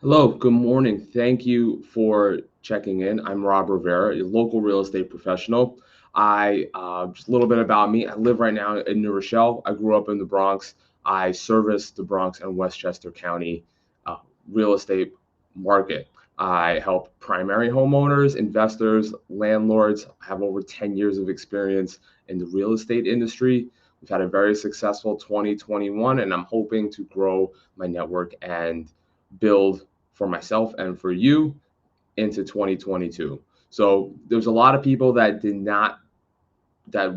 Hello, good morning. Thank you for checking in. I'm Rob Rivera, a local real estate professional. Just a little bit about me. I live right now in New Rochelle. I grew up in the Bronx. I service the Bronx and Westchester County uh, real estate market. I help primary homeowners, investors, landlords. I have over 10 years of experience in the real estate industry. We've had a very successful 2021, and I'm hoping to grow my network and build for myself and for you into 2022. So there's a lot of people that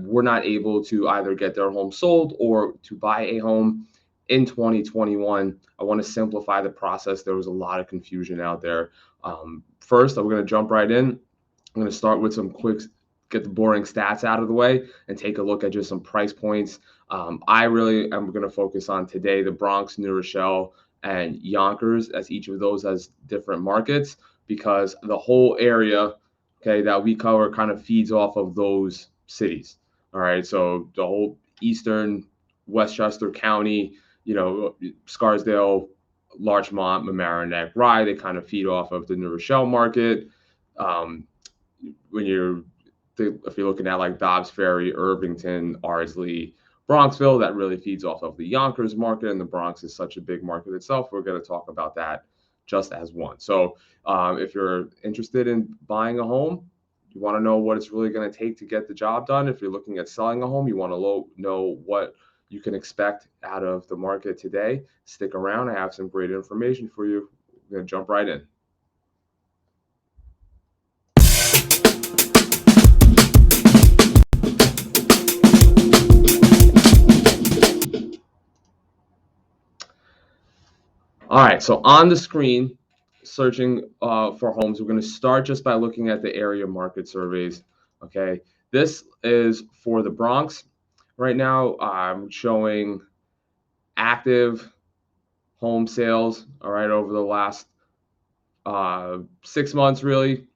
were not able to either get their home sold or to buy a home in 2021. I want to simplify the process. There was a lot of confusion out there. First, I'm going to jump right in. I'm going to start with some quick, get the boring stats out of the way and take a look at just some price points. I really am going to focus on today the Bronx, New Rochelle, and Yonkers, as each of those has different markets, because the whole area, okay, that we cover kind of feeds off of those cities. All right, so the whole eastern Westchester County, Scarsdale, Larchmont, Mamaroneck, Rye, they kind of feed off of the New Rochelle market. Um, when you're if you're looking at like Dobbs Ferry, Irvington, Ardsley, Bronxville, that really feeds off of the Yonkers market, and the Bronx is such a big market itself. We're going to talk about that just as one. So, if you're interested in buying a home, you want to know what it's really going to take to get the job done. If you're looking at selling a home, you want to know what you can expect out of the market today. Stick around. I have some great information for you. We're going to jump right in. All right, so on the screen, searching for homes, we're going to start just by looking at the area market surveys. Okay, this is for the Bronx. Right now, I'm showing active home sales. All right, over the last 6 months, really,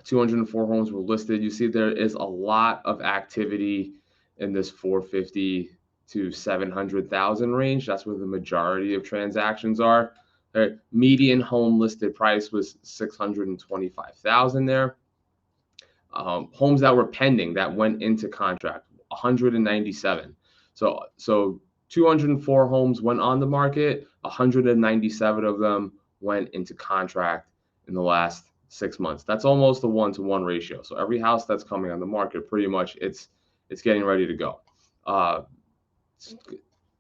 204 homes were listed. You see, there is a lot of activity in this 450 to 700,000 range. That's where the majority of transactions are. The median home listed price was 625,000 there. Homes that were pending that went into contract, 197. So 204 homes went on the market. 197 of them went into contract in the last 6 months. That's almost a 1-to-1 ratio. So every house that's coming on the market, pretty much, it's getting ready to go.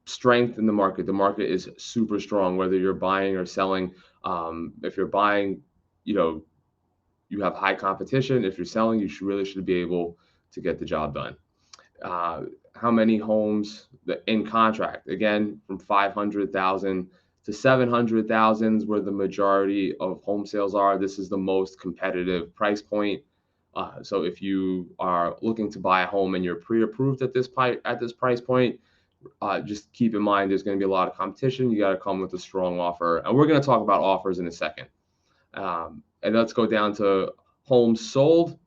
Strength in the market. The market is super strong, whether you're buying or selling. If you're buying, you have high competition. If you're selling, you should be able to get the job done. How many homes in contract? Again, from 500,000 to 700,000 is where the majority of home sales are. This is the most competitive price point. So if you are looking to buy a home and you're pre-approved at this price point, just keep in mind there's going to be a lot of competition. You got to come with a strong offer, and we're going to talk about offers in a second. And let's go down to homes sold.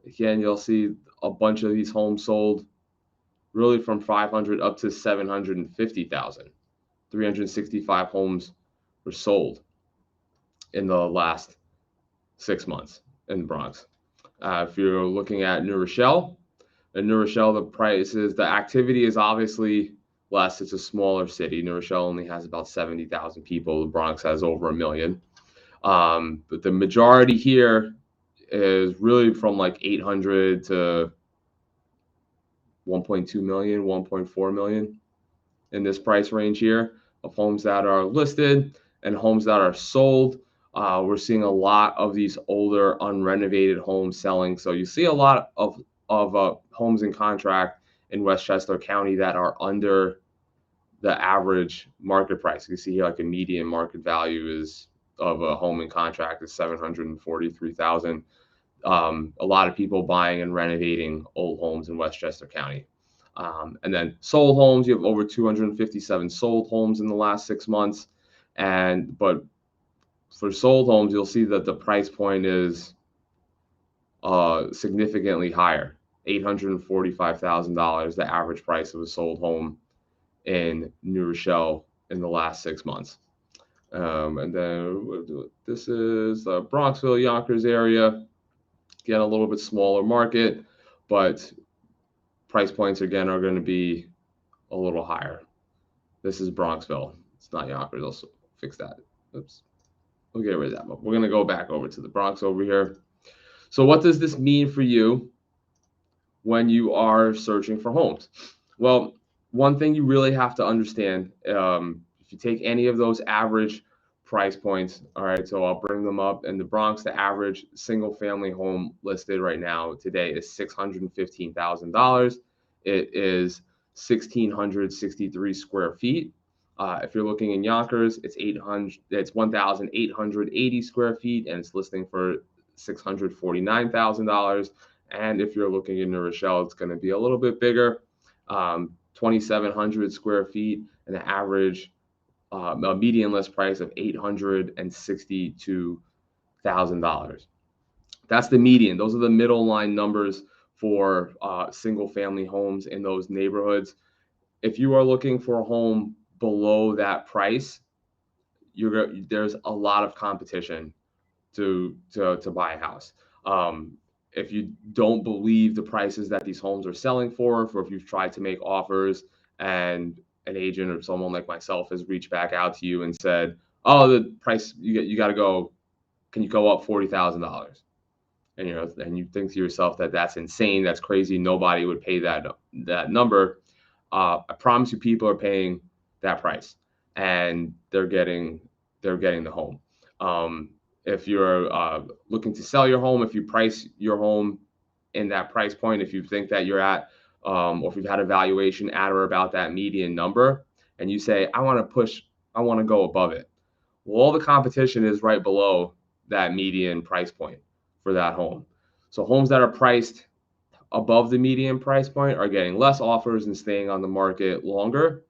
Again, you'll see a bunch of these homes sold really from 500 up to 750,000. 365 homes were sold in the last 6 months in the Bronx. If you're looking at New Rochelle, in New Rochelle, the activity is obviously less. It's a smaller city. New Rochelle only has about 70,000 people. The Bronx has over 1 million. But the majority here is really from like 800 to 1.2 million, 1.4 million in this price range here of homes that are listed and homes that are sold. We're seeing a lot of these older, unrenovated homes selling. So you see a lot of homes in contract in Westchester County that are under the average market price. You see here, like a median market value is of a home in contract is 743,000. A lot of people buying and renovating old homes in Westchester County. And then sold homes, you have over 257 sold homes in the last 6 months. But for sold homes, you'll see that the price point is significantly higher, $845,000, the average price of a sold home in New Rochelle in the last 6 months. And then this is the Bronxville, Yonkers area. Again, a little bit smaller market, but price points again are going to be a little higher. This is Bronxville. It's not Yonkers. I'll fix that. Oops. We'll get rid of that. But we're going to go back over to the Bronx over here. So what does this mean for you when you are searching for homes? Well, one thing you really have to understand, if you take any of those average price points, all right, so I'll bring them up. In the Bronx, the average single family home listed right now today is $615,000. It is 1,663 square feet. If you're looking in Yonkers, it's 1,880 square feet, and it's listing for $649,000. And if you're looking in New Rochelle, it's going to be a little bit bigger, 2,700 square feet, and an average a median list price of $862,000. That's the median. Those are the middle line numbers for single family homes in those neighborhoods. If you are looking for a home below that price, there's a lot of competition to buy a house. If you don't believe the prices that these homes are selling for if you've tried to make offers and an agent or someone like myself has reached back out to you and said, "Oh, the price you got to go. Can you go up $40,000?" And you think to yourself that that's insane, that's crazy. Nobody would pay that number. I promise you, people are paying that price, and they're getting the home. If you're looking to sell your home, if you price your home in that price point, if you think that you're at, or if you've had a valuation at or about that median number, and you say, I want to go above it. Well, all the competition is right below that median price point for that home. So homes that are priced above the median price point are getting less offers and staying on the market longer.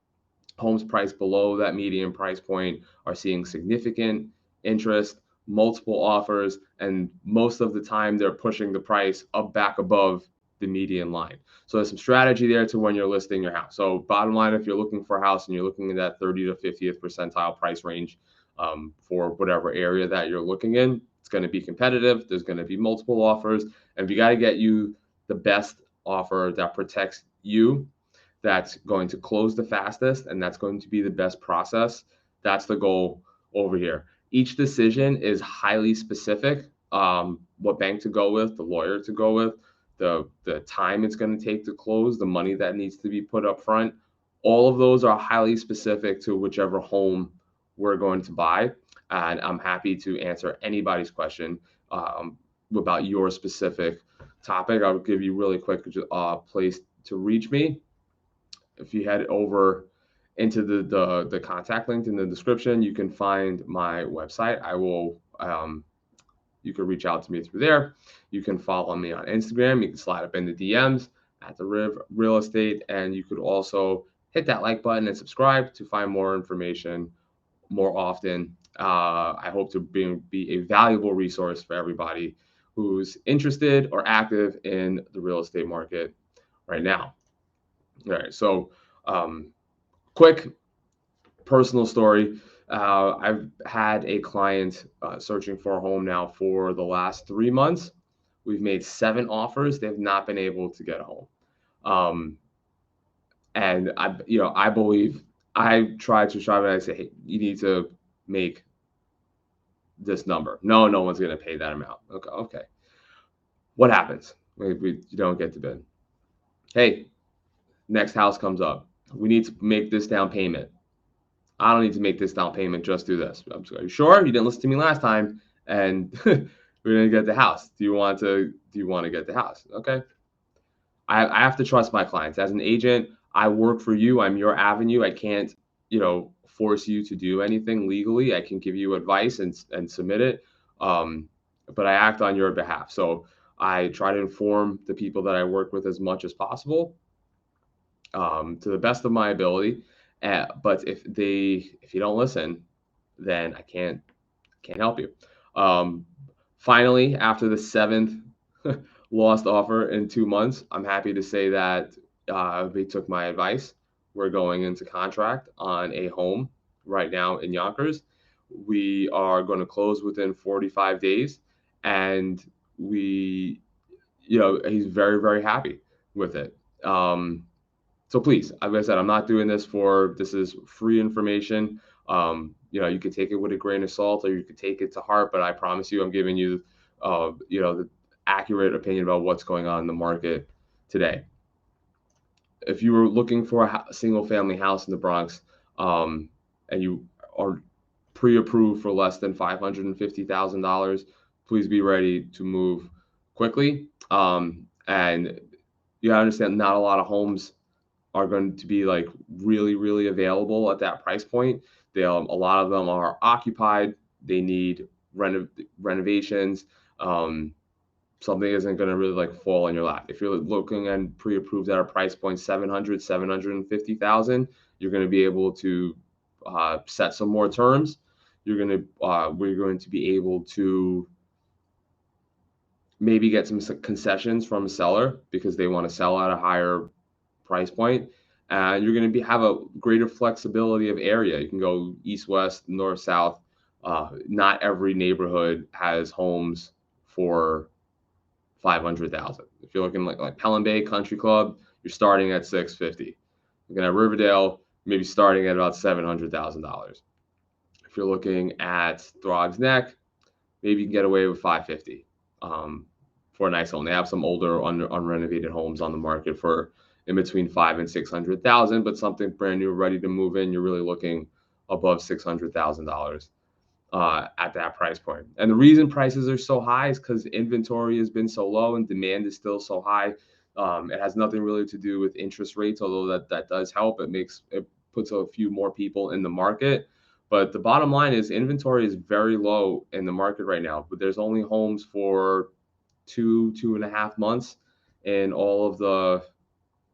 Homes priced below that median price point are seeing significant interest, multiple offers, and most of the time they're pushing the price up back above the median line. So there's some strategy there to when you're listing your house. So bottom line, if you're looking for a house and you're looking in that 30 to 50th percentile price range for whatever area that you're looking in, it's going to be competitive. There's going to be multiple offers, and we got to get you the best offer that protects you, that's going to close the fastest, and that's going to be the best process. That's the goal over here. Each decision is highly specific. What bank to go with, the lawyer to go with, the time it's going to take to close, the money that needs to be put up front. All of those are highly specific to whichever home we're going to buy. And I'm happy to answer anybody's question about your specific topic. I'll give you really quick place to reach me. If you head over into the contact link in the description, you can find my website. You can reach out to me through there. You can follow me on Instagram. You can slide up in the DMs at the Riv Real Estate, and you could also hit that like button and subscribe to find more information more often. I hope to be a valuable resource for everybody who's interested or active in the real estate market right now. All right, so quick personal story. I've had a client searching for a home now for the last 3 months. We've made 7 offers. They've not been able to get a home. And I believe I tried to strive and I say, hey, you need to make this number. No one's going to pay that amount. Okay. What happens? You don't get to bid. Hey, next house comes up. We need to make this down payment. I don't need to make this down payment. Just do this. I'm sorry. Sure, you didn't listen to me last time, and we're gonna get the house. Do you want to get the house? Okay. I have to trust my clients. As an agent, I work for you. I'm your avenue. I can't, force you to do anything legally. I can give you advice and submit it, but I act on your behalf. So I try to inform the people that I work with as much as possible, to the best of my ability. But if you don't listen, then I can't help you. Finally, after the 7th lost offer in 2 months, I'm happy to say that they took my advice. We're going into contract on a home right now in Yonkers. we are going to close within 45 days, and he's very, very happy with it. So please, like I said, I'm not doing this this is free information. You could take it with a grain of salt, or you could take it to heart, but I promise you, I'm giving you, the accurate opinion about what's going on in the market today. If you were looking for a single family house in the Bronx, and you are pre-approved for less than $550,000, please be ready to move quickly. And you gotta understand, not a lot of homes are going to be like really, really available at that price point. A lot of them are occupied. They need renovations. Something isn't going to really like fall in your lap. If you're looking and pre-approved at a price point 750,000, you're going to be able to set some more terms. We're going to be able to maybe get some concessions from a seller because they want to sell at a higher price point. And you're going to have a greater flexibility of area. You can go east, west, north, south. Not every neighborhood has homes for 500,000. If you're looking like Pelham Bay Country Club, you're starting at 650. Looking at Riverdale, maybe starting at about $700,000. If you're looking at Throgs Neck, maybe you can get away with 550 for a nice home. They have some older unrenovated homes on the market for in between 500,000 and 600,000, but something brand new, ready to move in, you're really looking above $600,000 at that price point. And the reason prices are so high is because inventory has been so low and demand is still so high. It has nothing really to do with interest rates, although that does help. It puts a few more people in the market. But the bottom line is inventory is very low in the market right now. But there's only homes for 2.5 months in all of the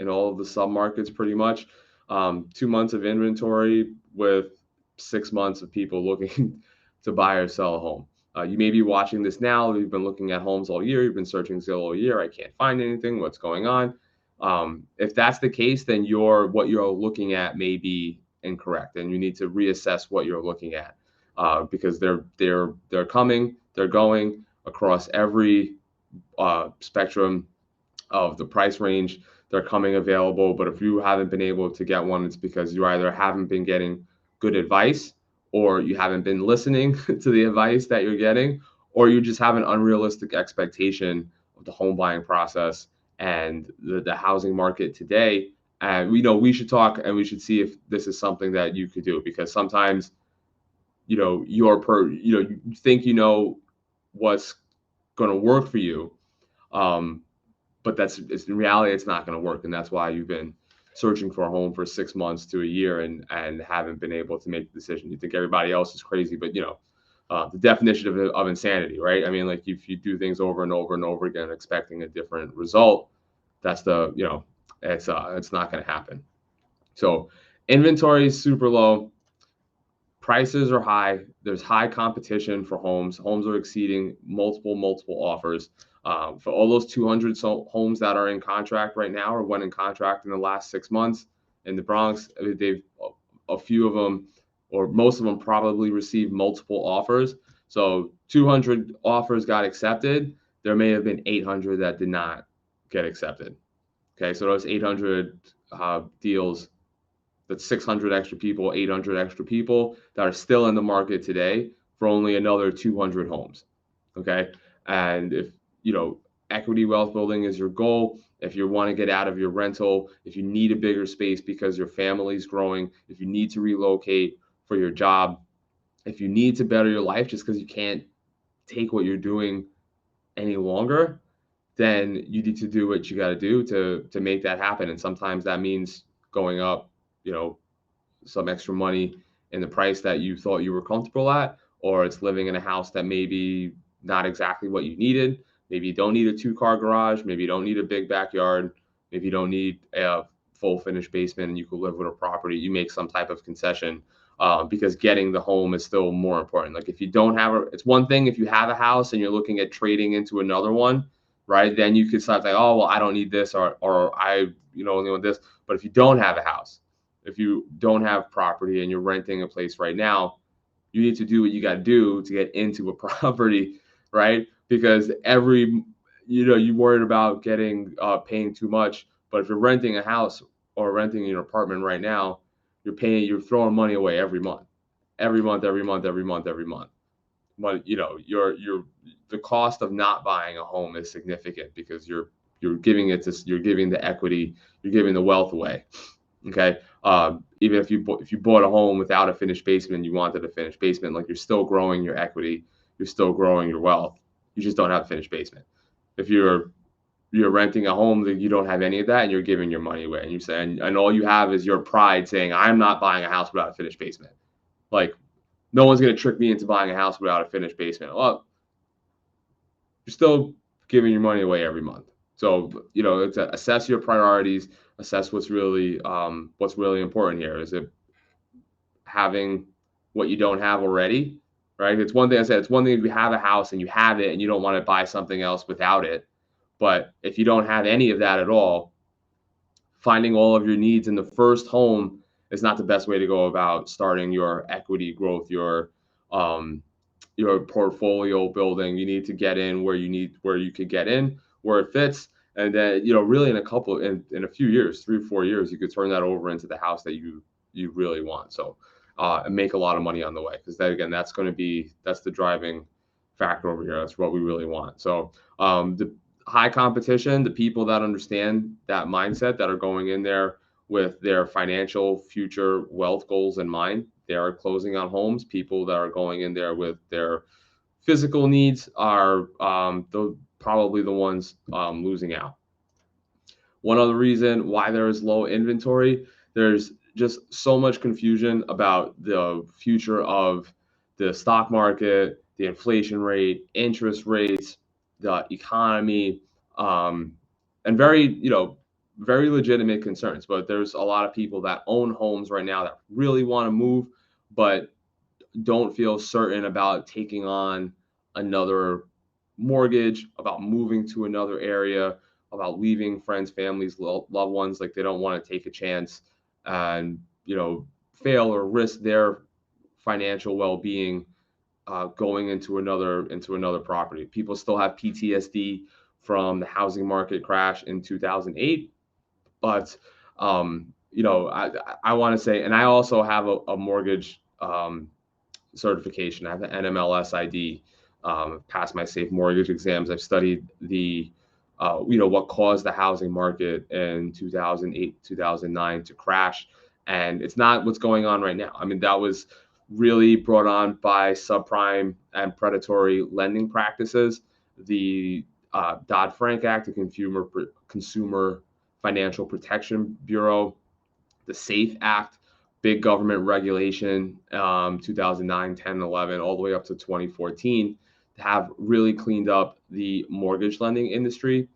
submarkets, pretty much. 2 months of inventory with 6 months of people looking to buy or sell a home. You may be watching this now. You've been looking at homes all year. You've been searching Zillow all year. I can't find anything. What's going on? If that's the case, then what you're looking at may be incorrect, and you need to reassess what you're looking at because they're coming, they're going across every spectrum of the price range. They're coming available, but if you haven't been able to get one, it's because you either haven't been getting good advice, or you haven't been listening to the advice that you're getting, or you just have an unrealistic expectation of the home buying process and the housing market today. And we should talk, and we should see if this is something that you could do, because sometimes you think what's going to work for you, but in reality, it's not going to work. And that's why you've been searching for a home for 6 months to a year and haven't been able to make the decision. You think everybody else is crazy, but the definition of insanity, right? I mean, like, if you do things over and over and over again, expecting a different result, that's it's not going to happen. So inventory is super low. Prices are high. There's high competition for homes. Homes are exceeding multiple offers. For all those 200 homes that are in contract right now, or went in contract in the last 6 months in the Bronx, a few of them, or most of them, probably received multiple offers. So 200 offers got accepted. There may have been 800 that did not get accepted. Okay, so those 800 deals, that's 600 extra people, 800 extra people that are still in the market today for only another 200 homes. Okay. And if, equity wealth building is your goal, if you want to get out of your rental, if you need a bigger space because your family's growing, if you need to relocate for your job, if you need to better your life just because you can't take what you're doing any longer, then you need to do what you got to do to make that happen. And sometimes that means going up, some extra money in the price that you thought you were comfortable at, or it's living in a house that maybe not exactly what you needed. Maybe you don't need a 2-car garage. Maybe you don't need a big backyard. Maybe you don't need a full finished basement and you could live with a property. You make some type of concession because getting the home is still more important. Like, if you don't have it's one thing if you have a house and you're looking at trading into another one, right? Then you could start like, oh, well, I don't need this, or I, only want this. But if you don't have a house, if you don't have property and you're renting a place right now, You need to do what you got to do to get into a property, right? Because you're worried about getting paying too much, but if you're renting a house or renting an apartment right now, you're throwing money away every month, every month, every month, every month, every month. But you're the cost of not buying a home is significant because you're giving the equity, you're giving the wealth away. Okay. Even if you bought a home without a finished basement, you wanted a finished basement, like you're still growing your equity, you're still growing your wealth. You just don't have a finished basement. If you're renting a home that you don't have any of that, and you're giving your money away, and you're saying, and all you have is your pride saying, I'm not buying a house without a finished basement. Like, no one's going to trick me into buying a house without a finished basement. Well, you're still giving your money away every month. So it's assess your priorities, assess what's really important here. Is it having what you don't have already, right? It's one thing I said. It's one thing if you have a house and you have it and you don't want to buy something else without it. But if you don't have any of that at all, finding all of your needs in the first home is not the best way to go about starting your equity growth, um, your portfolio building. You need to get in where you could get in, where it fits, and then really in a few years, 3 or 4 years, you could turn that over into the house that you really want. So and make a lot of money on the way, because that's the driving factor over here. That's what we really want. So the high competition, the people that understand that mindset, that are going in there with their financial future wealth goals in mind, they are closing on homes. People that are going in there with their physical needs are probably the ones losing out. One other reason why there is low inventory, there's just so much confusion about the future of the stock market, the inflation rate, interest rates, the economy, and very legitimate concerns. But there's a lot of people that own homes right now that really want to move, but don't feel certain about taking on another mortgage, about moving to another area, about leaving friends, families, loved ones. Like, they don't want to take a chance and fail or risk their financial well-being going into another property. People still have PTSD from the housing market crash in 2008, but I want to say, and I also have a mortgage certification. I have an NMLS ID, passed my safe mortgage exams. I've studied what caused the housing market in 2008, 2009 to crash. And it's not what's going on right now. I mean, that was really brought on by subprime and predatory lending practices. The Dodd-Frank Act, the Consumer Financial Protection Bureau, the SAFE Act, big government regulation, 2009, 10, 11, all the way up to 2014, have really cleaned up the mortgage lending industry.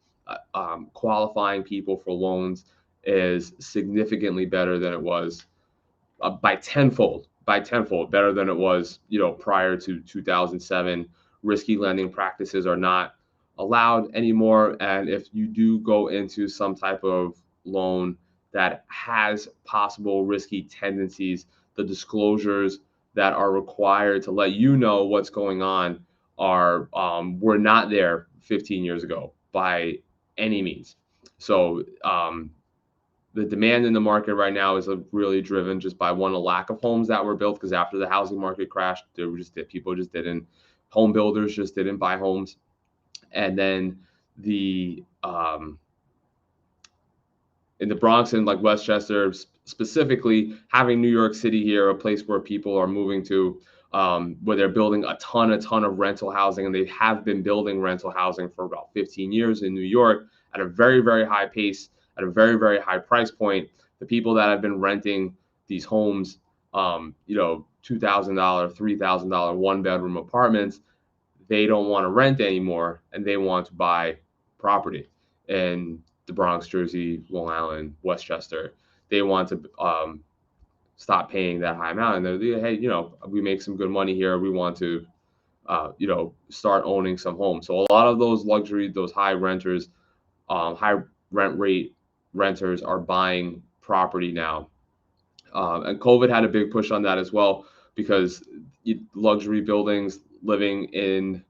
Qualifying people for loans is significantly better than it was by tenfold better than it was prior to 2007. Risky lending practices are not allowed anymore, and if you do go into some type of loan that has possible risky tendencies, the disclosures that are required to let you know what's going on were not there 15 years ago by any means. So the demand in the market right now is really driven just by, one, a lack of homes that were built, because after the housing market crashed, home builders just didn't buy homes. And then in the Bronx and like Westchester specifically, having New York City here, a place where people are moving to, where they're building a ton of rental housing, and they have been building rental housing for about 15 years in New York at a very, very high pace, at a very, very high price point. The people that have been renting these homes, $2,000, $3,000 one-bedroom apartments, they don't want to rent anymore, and they want to buy property in the Bronx, Jersey, Long Island, Westchester. They want to stop paying that high amount, and they're, hey, we make some good money here. We want to, start owning some homes. So a lot of those those high renters, high rent rate renters are buying property now. And COVID had a big push on that as well, because luxury buildings, living in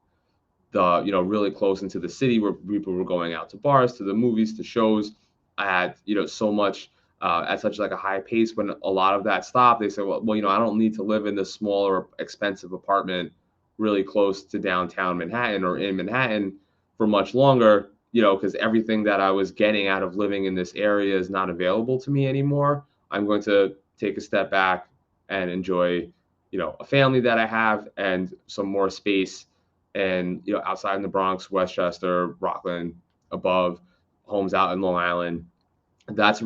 the really close into the city where people were going out to bars, to the movies, to shows at so much at such like a high pace. When a lot of that stopped, they said, well, I don't need to live in this smaller, expensive apartment really close to downtown Manhattan or in Manhattan for much longer, because everything that I was getting out of living in this area is not available to me anymore. I'm going to take a step back and enjoy, a family that I have and some more space and outside in the Bronx, Westchester, Rockland, above, homes out in Long Island. That's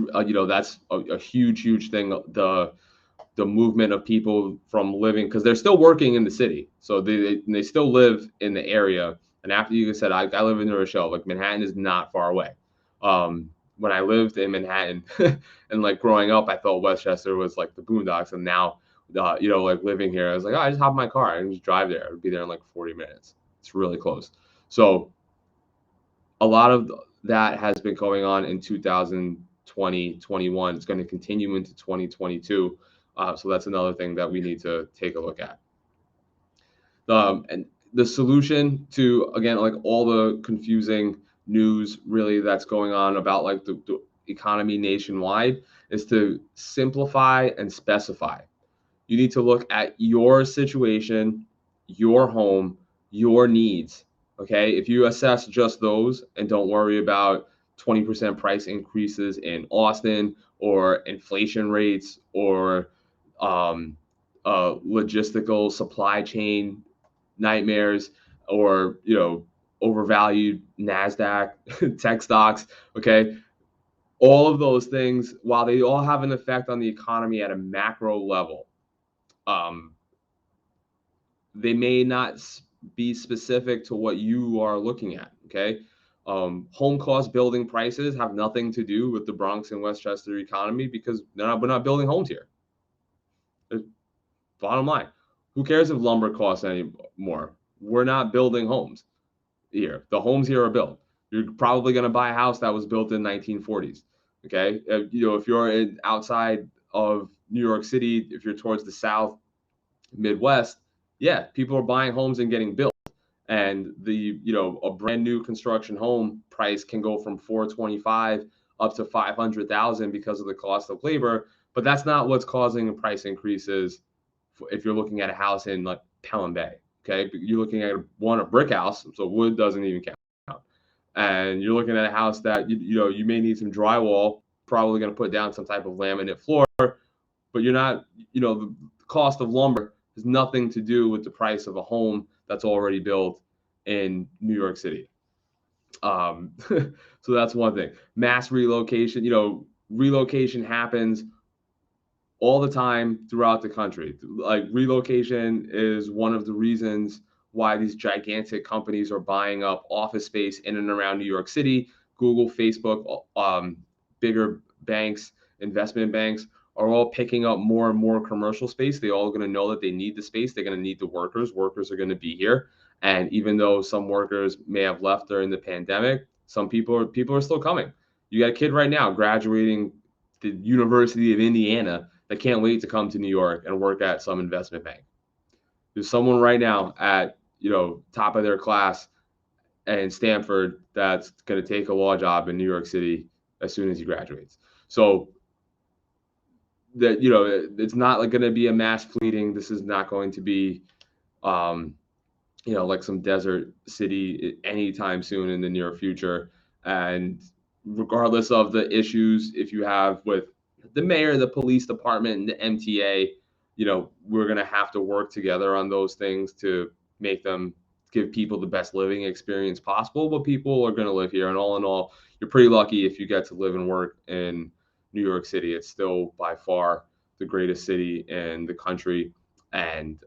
a huge thing. The movement of people from living, because they're still working in the city, so they still live in the area. And after you said, I live in New Rochelle, like Manhattan is not far away. When I lived in Manhattan and like growing up, I thought Westchester was like the boondocks, and now like living here, I was like, oh, I just hop in my car and just drive there. I'd be there in like 40 minutes. It's really close. So a lot of that has been going on in 2020, 21. It's going to continue into 2022. So that's another thing that we need to take a look at. And the solution to, again, like all the confusing news really that's going on about like the economy nationwide, is to simplify and specify. You need to look at your situation, your home, your needs. Okay. If you assess just those and don't worry about 20% price increases in Austin or inflation rates or logistical supply chain nightmares or, overvalued NASDAQ tech stocks. Okay. All of those things, while they all have an effect on the economy at a macro level, um, they may not be specific to what you are looking at. Okay. Home cost building prices have nothing to do with the Bronx and Westchester economy because we're not building homes here. Bottom line, who cares if lumber costs anymore? We're not building homes here. The homes here are built. You're probably going to buy a house that was built in 1940s. Okay. If you're outside of New York City, if you're towards the South, Midwest, yeah, people are buying homes and getting built. And a brand new construction home price can go from 425 up to 500,000 because of the cost of labor. But that's not what's causing the price increases. If you're looking at a house in like Pelham Bay, okay, you're looking at a brick house, so wood doesn't even count. And you're looking at a house that you may need some drywall, probably going to put down some type of laminate floor, but you're not, the cost of lumber has nothing to do with the price of a home that's already built in New York City. So that's one thing. Mass relocation, relocation happens all the time throughout the country. Like relocation is one of the reasons why these gigantic companies are buying up office space in and around New York City. Google, Facebook, bigger banks, investment banks are all picking up more and more commercial space. They all going to know that they need the space. They're going to need the workers. Workers are going to be here. And even though some workers may have left during the pandemic, some people are still coming. You got a kid right now graduating the University of Indiana that can't wait to come to New York and work at some investment bank. There's someone right now at top of their class in Stanford that's going to take a law job in New York City as soon as he graduates. So that it's not like going to be a mass fleeting. This is not going to be like some desert city anytime soon in the near future. And regardless of the issues, if you have with the mayor, the police department, and the MTA, we're going to have to work together on those things to make them give people the best living experience possible. But people are going to live here. And all in all, you're pretty lucky if you get to live and work in New York City. It's still by far the greatest city in the country. And,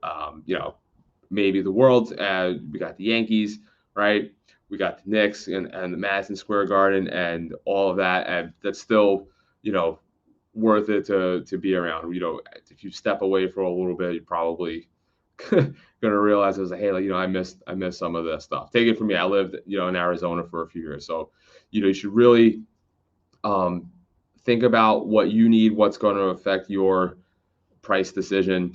maybe the world. We got the Yankees, right? We got the Knicks and the Madison Square Garden and all of that. And that's still, worth it to be around. If you step away for a little bit, you're probably going to realize it's like, hey, I missed some of this stuff. Take it from me. I lived, in Arizona for a few years. So, you should really think about what you need, what's going to affect your price decision.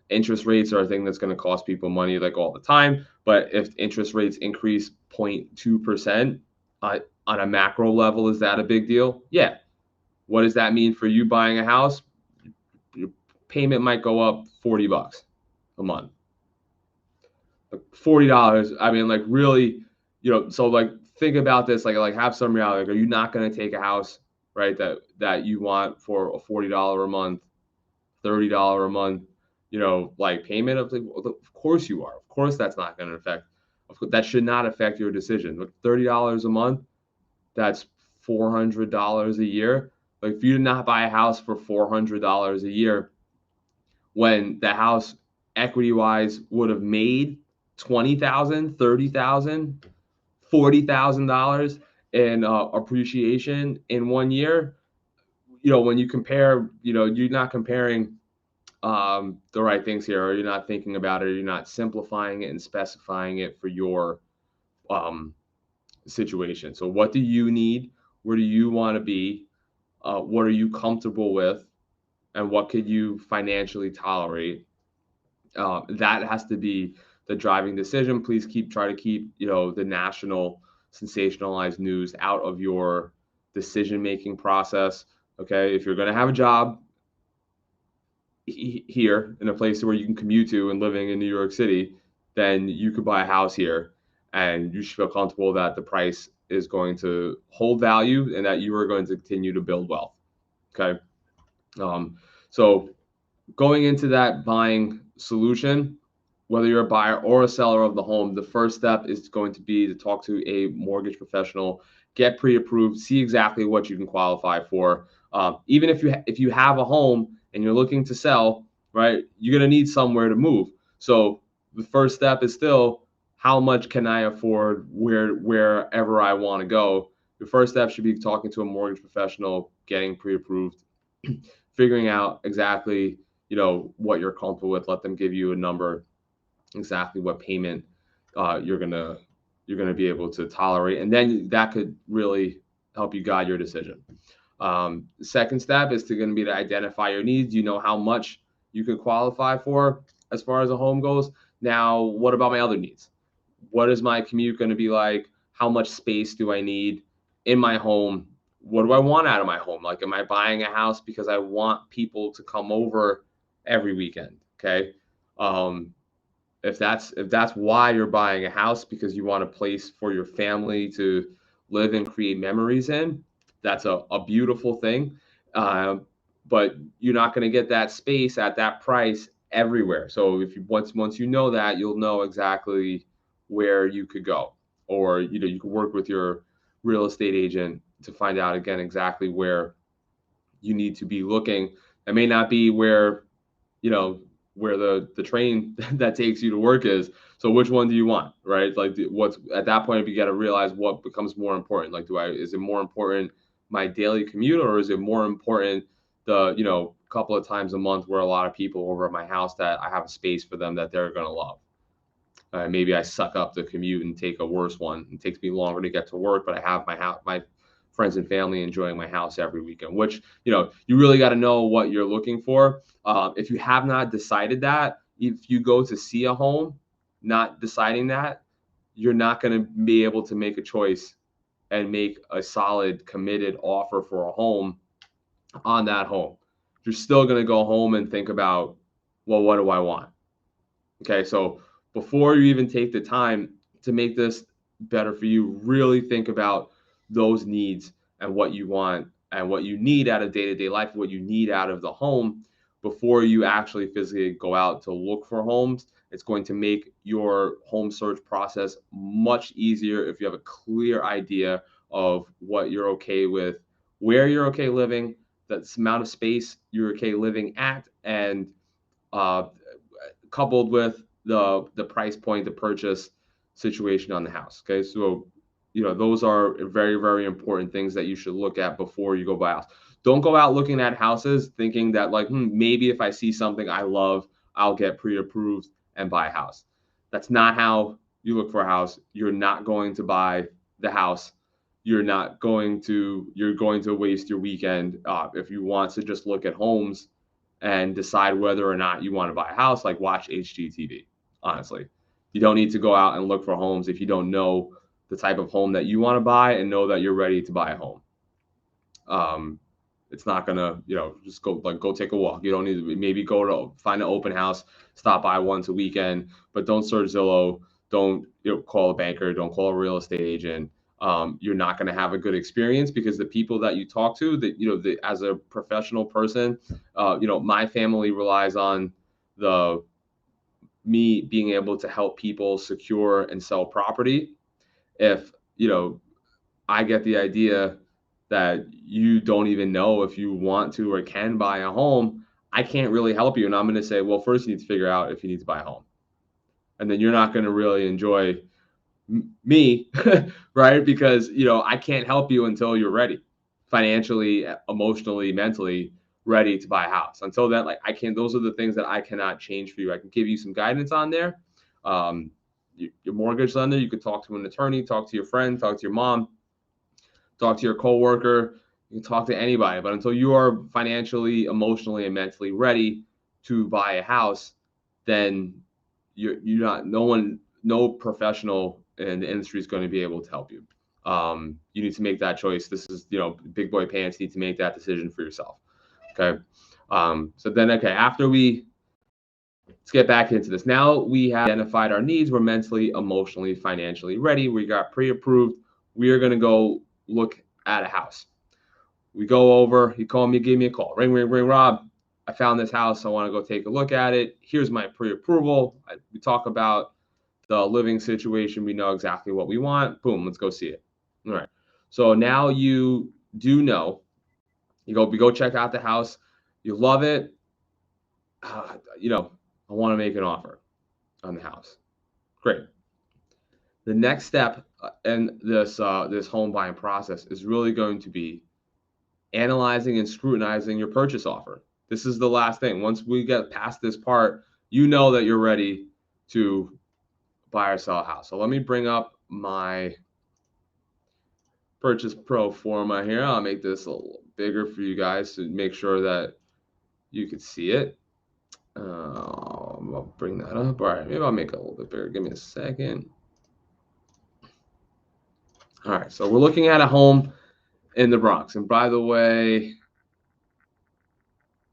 Interest rates are a thing that's going to cost people money like all the time. But if interest rates increase 0.2% on a macro level, is that a big deal? Yeah. What does that mean for you buying a house? Your payment might go up $40 a month. Like $40. I mean, like really, so like think about this, like have some reality. Like, are you not going to take a house, right? That you want for a $40 a month, $30 a month, like payment of course you are. Of course that's not going to affect. That should not affect your decision. But $30 a month, that's $400 a year. Like if you did not buy a house for $400 a year, when the house equity wise would have made $20,000, $30,000, $40,000 in appreciation in 1 year, when you compare, you're not comparing the right things here, or you're not thinking about it, or you're not simplifying it and specifying it for your situation. So what do you need? Where do you want to be? What are you comfortable with? And what could you financially tolerate? That has to be the driving decision. Please try to keep, the national sensationalized news out of your decision-making process. Okay. If you're going to have a job here in a place where you can commute to and living in New York City, then you could buy a house here and you should feel comfortable that the price is going to hold value and that you are going to continue to build wealth. Okay. So going into that buying solution, whether you're a buyer or a seller of the home, the first step is going to be to talk to a mortgage professional, get pre-approved, see exactly what you can qualify for. Even if you have a home and you're looking to sell, right, you're going to need somewhere to move. So the first step is still, how much can I afford wherever I want to go? The first step should be talking to a mortgage professional, getting pre-approved, figuring out exactly, what you're comfortable with. Let them give you a number, exactly what payment you're gonna be able to tolerate, and then that could really help you guide your decision. The second step is going to be to identify your needs. You know how much you can qualify for as far as a home goes. Now, what about my other needs? What is my commute going to be like? How much space do I need in my home? What do I want out of my home? Like, am I buying a house because I want people to come over every weekend? Okay. If that's why you're buying a house, because you want a place for your family to live and create memories in, that's a beautiful thing. But you're not going to get that space at that price everywhere. So if you once you know that, you'll know exactly where you could go, or you could work with your real estate agent to find out again exactly where you need to be looking. It may not be where where the train that takes you to work is. So which one do you want, right? Like what's at that point, you got to realize what becomes more important. Like, is it more important my daily commute, or is it more important the, couple of times a month where a lot of people over at my house that I have a space for them that they're going to love? Maybe I suck up the commute and take a worse one. It takes me longer to get to work, but I have my friends and family enjoying my house every weekend, which, you really got to know what you're looking for. If you have not decided that, if you go to see a home, not deciding that, you're not going to be able to make a choice and make a solid, committed offer for a home on that home. You're still going to go home and think about, well, what do I want? Okay, so before you even take the time to make this better for you, really think about those needs and what you want and what you need out of day-to-day life, what you need out of the home before you actually physically go out to look for homes. It's going to make your home search process much easier if you have a clear idea of what you're okay with, where you're okay living, the amount of space you're okay living at, and coupled with the price point, the purchase situation on the house. Okay, so those are very, very important things that you should look at before you go buy a house. Don't go out looking at houses thinking that like, maybe if I see something I love, I'll get pre-approved and buy a house. That's not how you look for a house. You're not going to buy the house. You're going to waste your weekend. If you want to just look at homes and decide whether or not you want to buy a house. Like watch HGTV. Honestly, you don't need to go out and look for homes if you don't know the type of home that you want to buy and know that you're ready to buy a home. It's not gonna, just go take a walk. You don't need to maybe go to find an open house, stop by once a weekend, but don't search Zillow. Don't call a banker. Don't call a real estate agent. You're not going to have a good experience because the people that you talk to, as a professional person, my family relies on me being able to help people secure and sell property. If I get the idea that you don't even know if you want to or can buy a home, I can't really help you. And I'm going to say, well, first you need to figure out if you need to buy a home. And then you're not going to really enjoy me, right? Because, I can't help you until you're ready, financially, emotionally, mentally ready to buy a house. Until then, those are the things that I cannot change for you. I can give you some guidance on there. Your mortgage lender, you could talk to an attorney, talk to your friend, talk to your mom, talk to your coworker, you can talk to anybody. But until you are financially, emotionally, and mentally ready to buy a house, then you're not. No professional in the industry is going to be able to help you. You need to make that choice. This is, big boy pants. Need to make that decision for yourself. Okay. After let's get back into this. Now we have identified our needs. We're mentally, emotionally, financially ready. We got pre-approved. We are going to go look at a house. We go over, he called me, give me a call. Ring, ring, ring, Rob. I found this house. I want to go take a look at it. Here's my pre-approval. We talk about the living situation. We know exactly what we want. Boom, let's go see it. All right. So now you do know. We go check out the house. You love it. I want to make an offer on the house. Great. The next step in this home buying process is really going to be analyzing and scrutinizing your purchase offer. This is the last thing. Once we get past this part, you know that you're ready to buy or sell a house. So let me bring up my purchase pro forma here. I'll make this a little bigger for you guys to make sure that you can see it. I'll bring that up. All right, maybe I'll make it a little bit bigger. Give me a second. All right, so we're looking at a home in the Bronx. And by the way,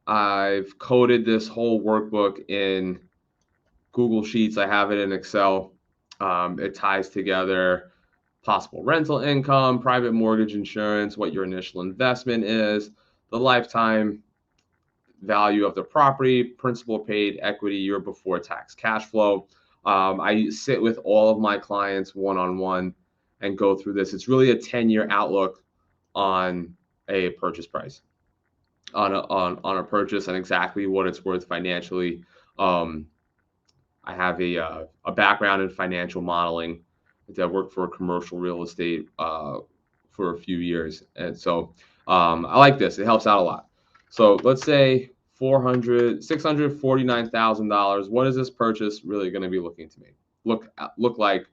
I've coded this whole workbook in Google Sheets. I have it in Excel. It ties together possible rental income, private mortgage insurance, what your initial investment is, the lifetime value of the property, principal paid, equity, year before tax cash flow. I sit with all of my clients one-on-one and go through this. It's really a 10-year outlook on a purchase price, on a purchase, and exactly what it's worth financially. I have a background in financial modeling. I worked for commercial real estate for a few years, and so I like this. It helps out a lot. So let's say $649,000. What is this purchase really going to be looking to me look like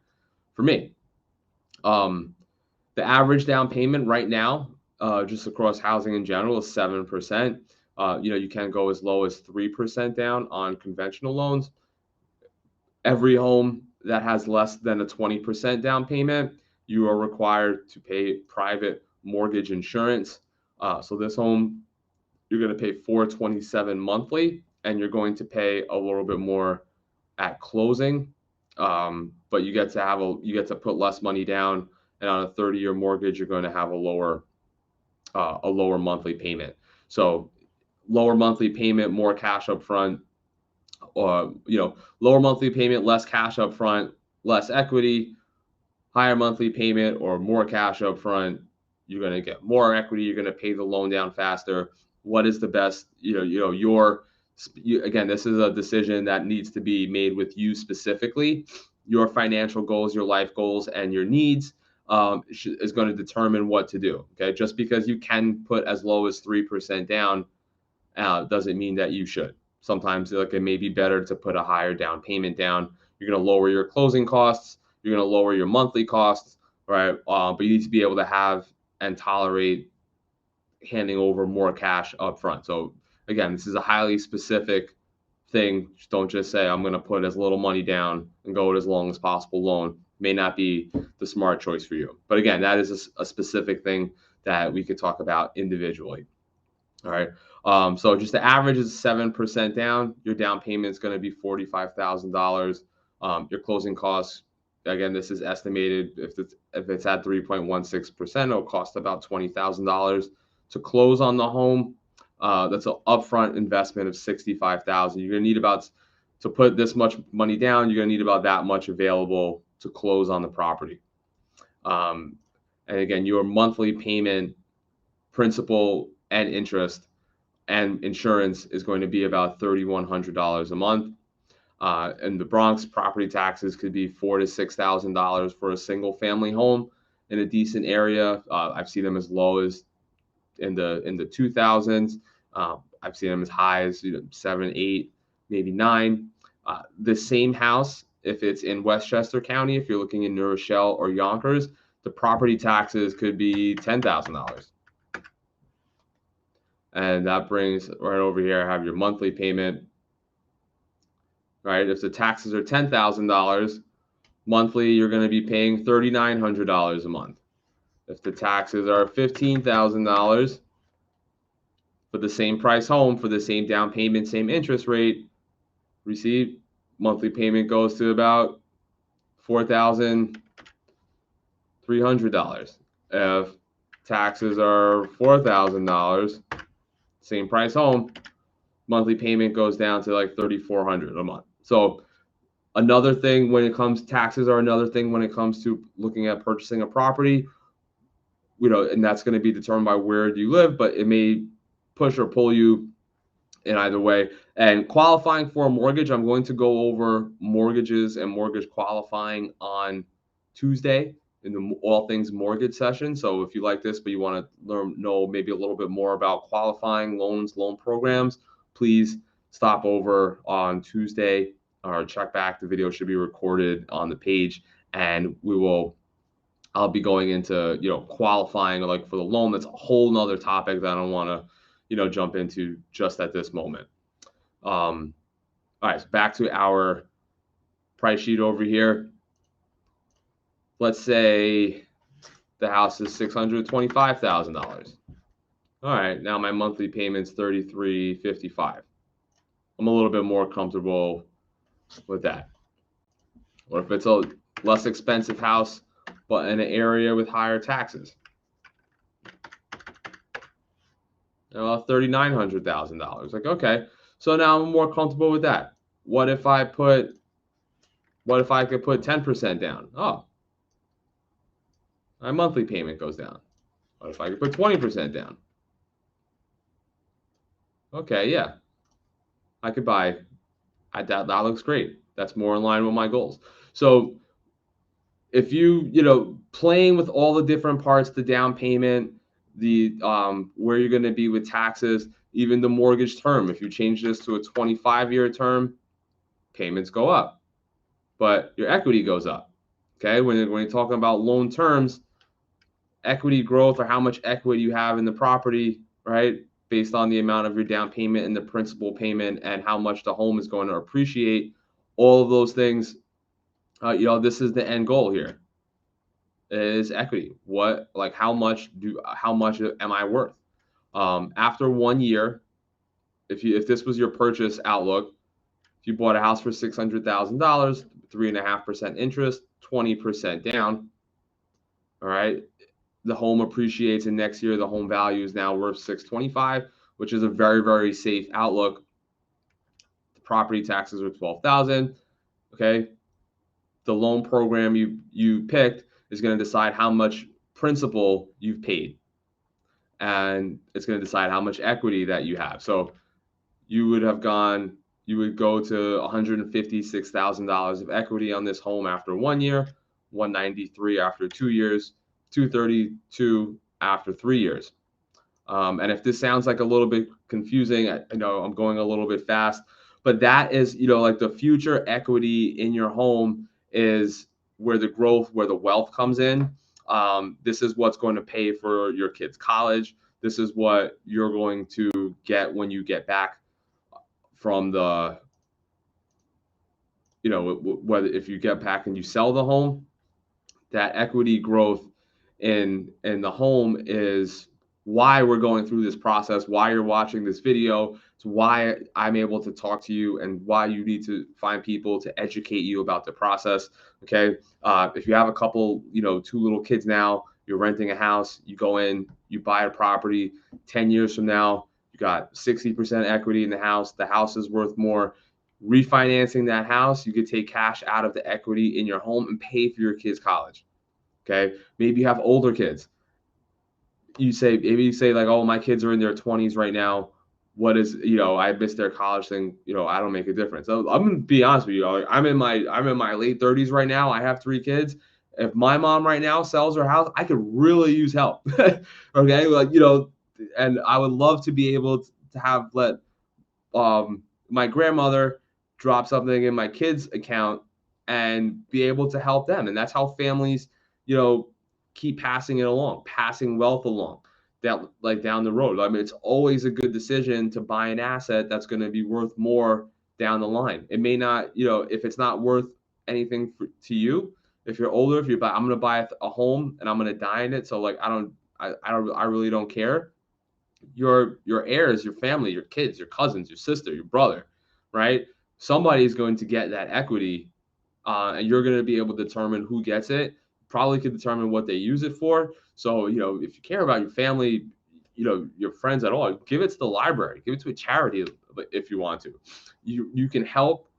for me? The average down payment right now, just across housing in general, is 7%. You can go as low as 3% down on conventional loans. Every home that has less than a 20% down payment, you are required to pay private mortgage insurance. So this home, you're going to pay $427 monthly, and you're going to pay a little bit more at closing. But you get to put less money down, and on a 30-year mortgage, you're going to have a lower monthly payment. So lower monthly payment, more cash up front. Or lower monthly payment, less cash up front, less equity. Higher monthly payment or more cash up front, you're going to get more equity. You're going to pay the loan down faster. What is the best? Again, this is a decision that needs to be made with you specifically. Your financial goals, your life goals, and your needs is going to determine what to do. Okay, just because you can put as low as 3% down doesn't mean that you should. Sometimes it may be better to put a higher down payment down. You're going to lower your closing costs. You're going to lower your monthly costs, right? But you need to be able to have and tolerate handing over more cash up front. So Again, this is a highly specific thing. Don't just say, I'm going to put as little money down and go with as long as possible loan. May not be the smart choice for you. But again, that is a specific thing that we could talk about individually. All right. So just the average is 7% down. Your down payment is going to be $45,000. Your closing costs, again, this is estimated. If it's at 3.16%, it'll cost about $20,000 to close on the home. That's an upfront investment of $65,000. You're going to need about, to put this much money down, you're going to need about that much available to close on the property. And again, your monthly payment, principal and interest and insurance is going to be about $3,100 a month. In the Bronx, property taxes could be $4,000 to $6,000 for a single family home in a decent area. I've seen them as low as in the 2000s. I've seen them as high as 7, 8, maybe 9. The same house, if it's in Westchester County, if you're looking in New Rochelle or Yonkers, the property taxes could be $10,000. And that brings right over here, I have your monthly payment, right? If the taxes are $10,000 monthly, you're going to be paying $3,900 a month. If the taxes are $15,000 for the same price home, for the same down payment, same interest rate, receipt, monthly payment goes to about $4,300. If taxes are $4,000, same price home, monthly payment goes down to like $3,400 a month. So another thing when it comes, taxes are another thing when it comes to looking at purchasing a property, and that's going to be determined by where you live, but it may push or pull you in either way. And qualifying for a mortgage, I'm going to go over mortgages and mortgage qualifying on Tuesday in the all things mortgage session. So if you like this, but you want to know maybe a little bit more about qualifying loans, loan programs, please stop over on Tuesday or check back. The video should be recorded on the page, and I'll be going into, qualifying like for the loan. That's a whole nother topic that I don't want to, jump into just at this moment. All right, so back to our price sheet over here. Let's say the house is $625,000. All right, now my monthly payment's $3,355. I'm a little bit more comfortable with that. Or if it's a less expensive house, but in an area with higher taxes, $3,900,000. Like, okay, so now I'm more comfortable with that. What if I could put 10% down? Oh, my monthly payment goes down. What if I could put 20% down? Okay, yeah, I could buy. That looks great. That's more in line with my goals. So if playing with all the different parts, the down payment, the where you're going to be with taxes, even the mortgage term. If you change this to a 25-year term, payments go up, but your equity goes up. Okay, when you're talking about loan terms, equity growth or how much equity you have in the property, right, based on the amount of your down payment and the principal payment and how much the home is going to appreciate, all of those things. This is the end goal here. Is equity. How much am I worth? After 1 year, if this was your purchase outlook, if you bought a house for $600,000, 3.5% interest, 20% down, all right, the home appreciates, and next year the home value is now worth $625,000, which is a very, very safe outlook. The property taxes are $12,000. Okay, the loan program you picked is going to decide how much principal you've paid, and it's going to decide how much equity that you have. So you would go to $156,000 of equity on this home after 1 year, $193,000 after 2 years, $232,000 after 3 years. And if this sounds like a little bit confusing, I know I'm going a little bit fast, but that is, like the future equity in your home is where the growth, where the wealth comes in. This is what's going to pay for your kids' college. this is what you're going to get when you get back from the, whether if you get back and you sell the home, that equity growth in the home is why we're going through this process, why you're watching this video. It's why I'm able to talk to you and why you need to find people to educate you about the process. Okay. If you have a couple, 2 little kids now, you're renting a house, you go in, you buy a property, 10 years from now, you got 60% equity in the house is worth more. Refinancing that house, you could take cash out of the equity in your home and pay for your kids' college. Okay. Maybe you have older kids. Maybe you say like, oh, my kids are in their 20s right now. What is, I missed their college thing. I don't make a difference. So I'm gonna be honest with you. Like, I'm in my late 30s right now. I have 3 kids. If my mom right now sells her house, I could really use help. Okay. Like, and I would love to be able to let my grandmother drop something in my kids' account and be able to help them. And that's how families, keep passing it along, passing wealth along, that like down the road. I mean, it's always a good decision to buy an asset that's going to be worth more down the line. It may not, if it's not worth anything to you, if you're older, I'm going to buy a home and I'm going to die in it. So like, I really don't care. Your heirs, your family, your kids, your cousins, your sister, your brother, right? Somebody's going to get that equity, and you're going to be able to determine who gets it. Probably could determine what they use it for. So, if you care about your family, your friends at all, give it to the library, give it to a charity if you want to. You can help,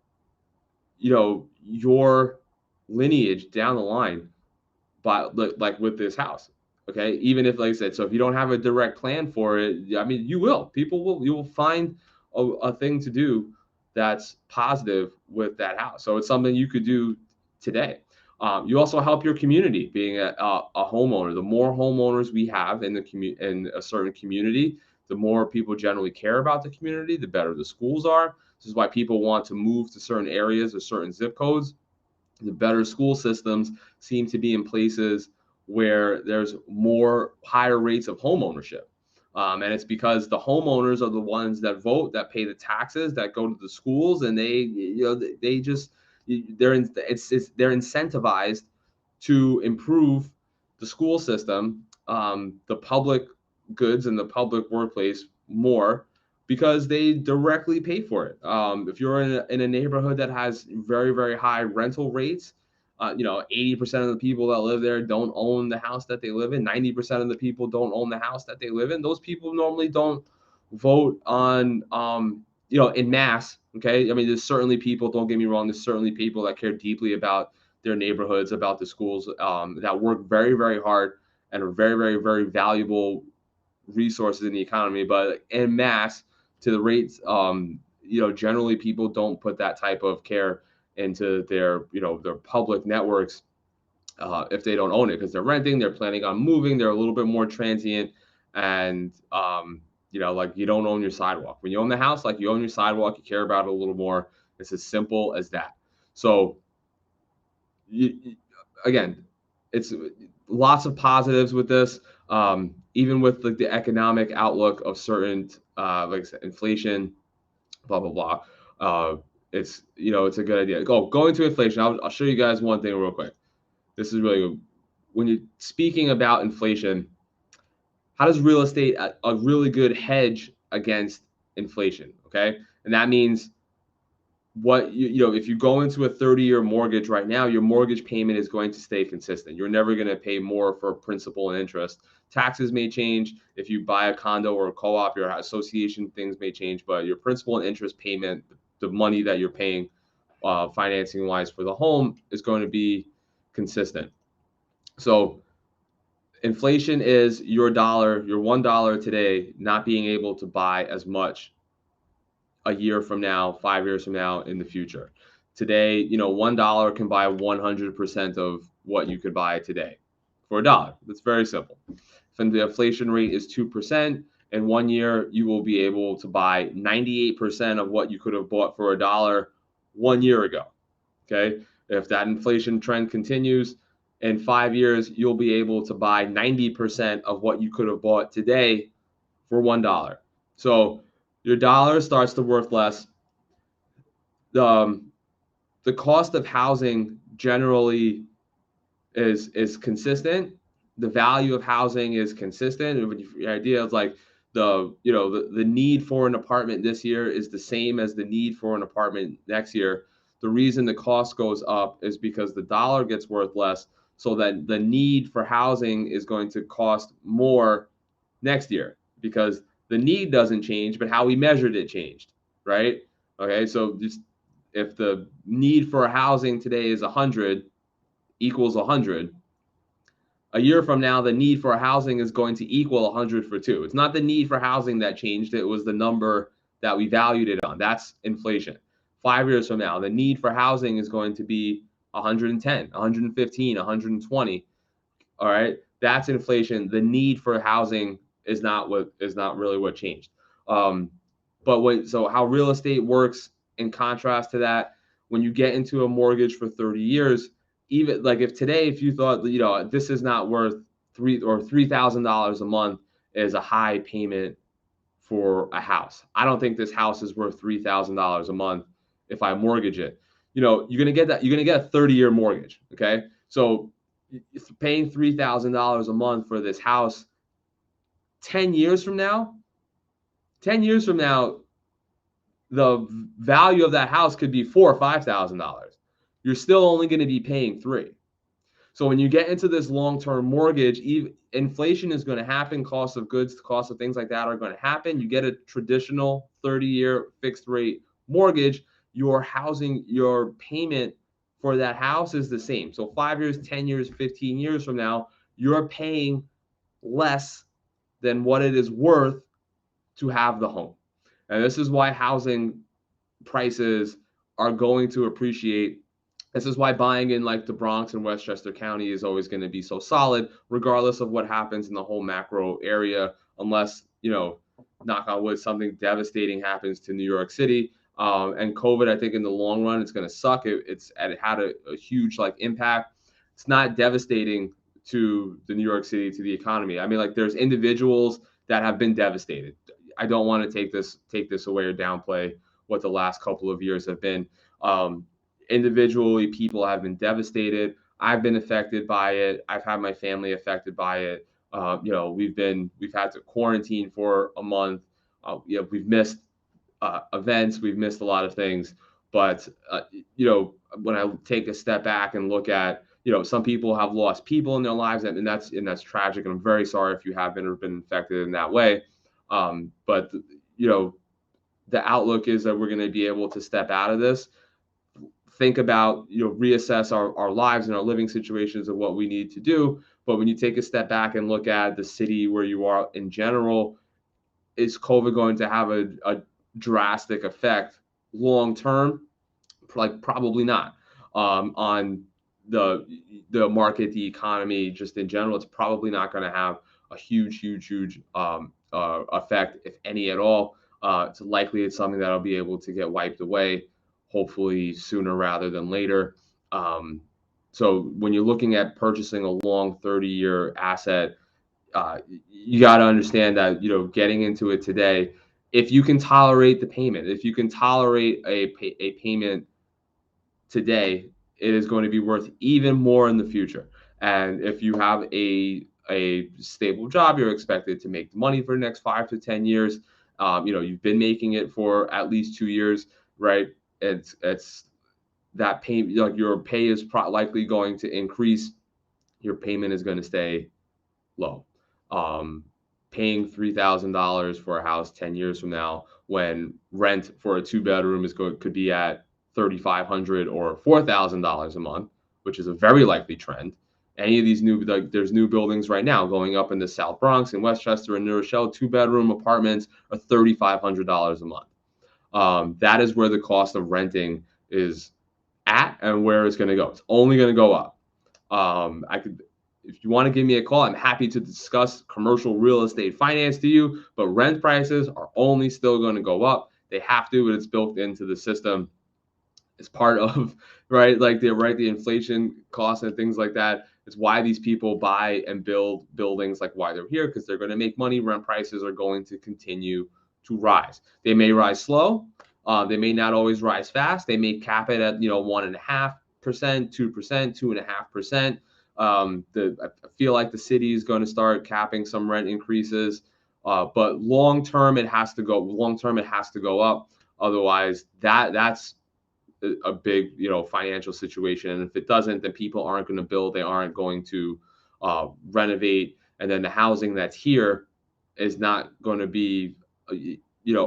your lineage down the line, but like with this house. Okay. Even if, like I said, so if you don't have a direct plan for it, I mean, you will find a thing to do that's positive with that house. So it's something you could do today. You also help your community being a homeowner. The more homeowners we have in a certain community, the more people generally care about the community, the better the schools are. This is why people want to move to certain areas or certain zip codes. The better school systems seem to be in places where there's higher rates of home ownership. And it's because the homeowners are the ones that vote, that pay the taxes, that go to the schools, and they're incentivized to improve the school system, the public goods and the public workplace more, because they directly pay for it. If you're in a neighborhood that has very, very high rental rates, 80% of the people that live there don't own the house that they live in. 90% of the people don't own the house that they live in. Those people normally don't vote on, in mass. Okay. I mean, there's certainly people, don't get me wrong, there's certainly people that care deeply about their neighborhoods, about the schools, that work very, very hard and are very, very, very valuable resources in the economy. But en masse, to the rates, generally people don't put that type of care into their public networks, if they don't own it, because they're renting, they're planning on moving, they're a little bit more transient, and like, you don't own your sidewalk. When you own the house, like, you own your sidewalk, you care about it a little more. It's as simple as that. So again, it's lots of positives with this. Even with the economic outlook of certain, like I said, inflation, blah blah blah. It's it's a good idea. Going to inflation. I'll show you guys one thing real quick. This is really good. When you're speaking about inflation, how does real estate a really good hedge against inflation? Okay, and that means if you go into a 30-year mortgage right now, your mortgage payment is going to stay consistent. You're never going to pay more for principal and interest. Taxes may change. If you buy a condo or a co-op, your association, things may change, but your principal and interest payment, the money that you're paying, financing wise for the home, is going to be consistent. So inflation is your $1 today not being able to buy as much a year from now, 5 years from now, in the future. Today, $1 can buy 100% of what you could buy today for $1. That's very simple. If the inflation rate is 2%, in 1 year, you will be able to buy 98% of what you could have bought for $1 1 year ago. Okay. If that inflation trend continues, in 5 years, you'll be able to buy 90% of what you could have bought today for $1. So your dollar starts to worth less. The cost of housing generally is consistent. The value of housing is consistent. The idea is like the need for an apartment this year is the same as the need for an apartment next year. The reason the cost goes up is because the dollar gets worth less, so that the need for housing is going to cost more next year because the need doesn't change, but how we measured it changed, right? Okay, so just if the need for housing today is 100 equals 100, a year from now, the need for housing is going to equal 100 for two. It's not the need for housing that changed. It was the number that we valued it on. That's inflation. 5 years from now, the need for housing is going to be 110, 115, 120. All right. That's inflation. The need for housing is not really what changed. Um, so how real estate works in contrast to that, when you get into a mortgage for 30 years, even like if you thought, this is not worth $3,000 a month is a high payment for a house. I don't think this house is worth $3,000 a month if I mortgage it. You're gonna get that. You're gonna get a 30-year mortgage. Okay, so paying $3,000 a month for this house 10 years from now, 10 years from now, the value of that house could be $4,000 or $5,000. You're still only going to be paying $3,000. So when you get into this long-term mortgage, inflation is going to happen. Cost of goods, cost of things like that are going to happen. You get a traditional 30-year fixed rate mortgage. Your payment for that house is the same. So 5 years, 10 years, 15 years from now, you're paying less than what it is worth to have the home. And this is why housing prices are going to appreciate. This is why buying in like the Bronx and Westchester County is always going to be so solid, regardless of what happens in the whole macro area, unless, knock on wood, something devastating happens to New York City. And COVID, I think in the long run, it's going to suck. It had a huge impact. It's not devastating to the New York City, to the economy. I mean, there's individuals that have been devastated. I don't want to take this away or downplay what the last couple of years have been. Individually, people have been devastated. I've been affected by it. I've had my family affected by it. We've had to quarantine for a month. We've missed events. We've missed a lot of things. But when I take a step back and look at, some people have lost people in their lives, and that's tragic. And I'm very sorry if you have been or been infected in that way. But the outlook is that we're going to be able to step out of this, think about, reassess our lives and our living situations of what we need to do. But when you take a step back and look at the city where you are in general, is COVID going to have a drastic effect long term? Probably not. On the market, the economy, just in general, it's probably not going to have a huge effect, if any at all. It's likely it's something that'll be able to get wiped away, hopefully sooner rather than later. So when you're looking at purchasing a long 30-year asset, you got to understand that, getting into it today, if you can tolerate the payment, if you can tolerate a payment today, it is going to be worth even more in the future. And if you have a stable job, you're expected to make money for the next 5 to 10 years. You've been making it for at least 2 years, right? It's that pay, your pay is likely going to increase. Your payment is going to stay low. Paying $3,000 for a house 10 years from now, when rent for a 2-bedroom could be at $3,500 or $4,000 a month, which is a very likely trend. Any of these there's new buildings right now going up in the South Bronx and Westchester and New Rochelle, 2-bedroom apartments are $3,500 a month. That is where the cost of renting is at and where it's going to go. It's only going to go up. If you want to give me a call, I'm happy to discuss commercial real estate finance to you, but rent prices are only still going to go up. They have to, but it's built into the system. It's part of, right? The inflation costs and things like that. It's why these people buy and build buildings, like why they're here, because they're going to make money. Rent prices are going to continue to rise. They may rise slow. They may not always rise fast. They may cap it at 1.5%, 2%, 2.5%. I feel like the city is going to start capping some rent increases, but long term it has to go. Long term it has to go up. Otherwise, that's a big financial situation. And if it doesn't, then people aren't going to build. They aren't going to renovate, and then the housing that's here is not going to be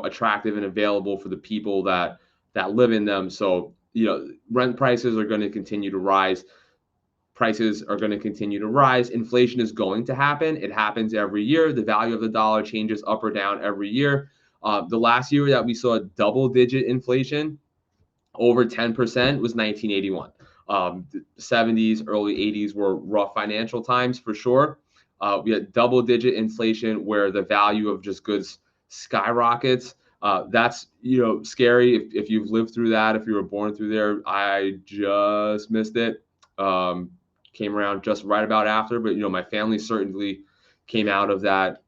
attractive and available for the people that live in them. So rent prices are going to continue to rise. Prices are going to continue to rise. Inflation is going to happen. It happens every year. The value of the dollar changes up or down every year. The last year that we saw double-digit inflation, over 10%, was 1981. The 70s, early 80s were rough financial times for sure. We had double-digit inflation where the value of just goods skyrockets. That's scary if you've lived through that. If you were born through there, I just missed it. Came around just right about after, but my family certainly came out of that.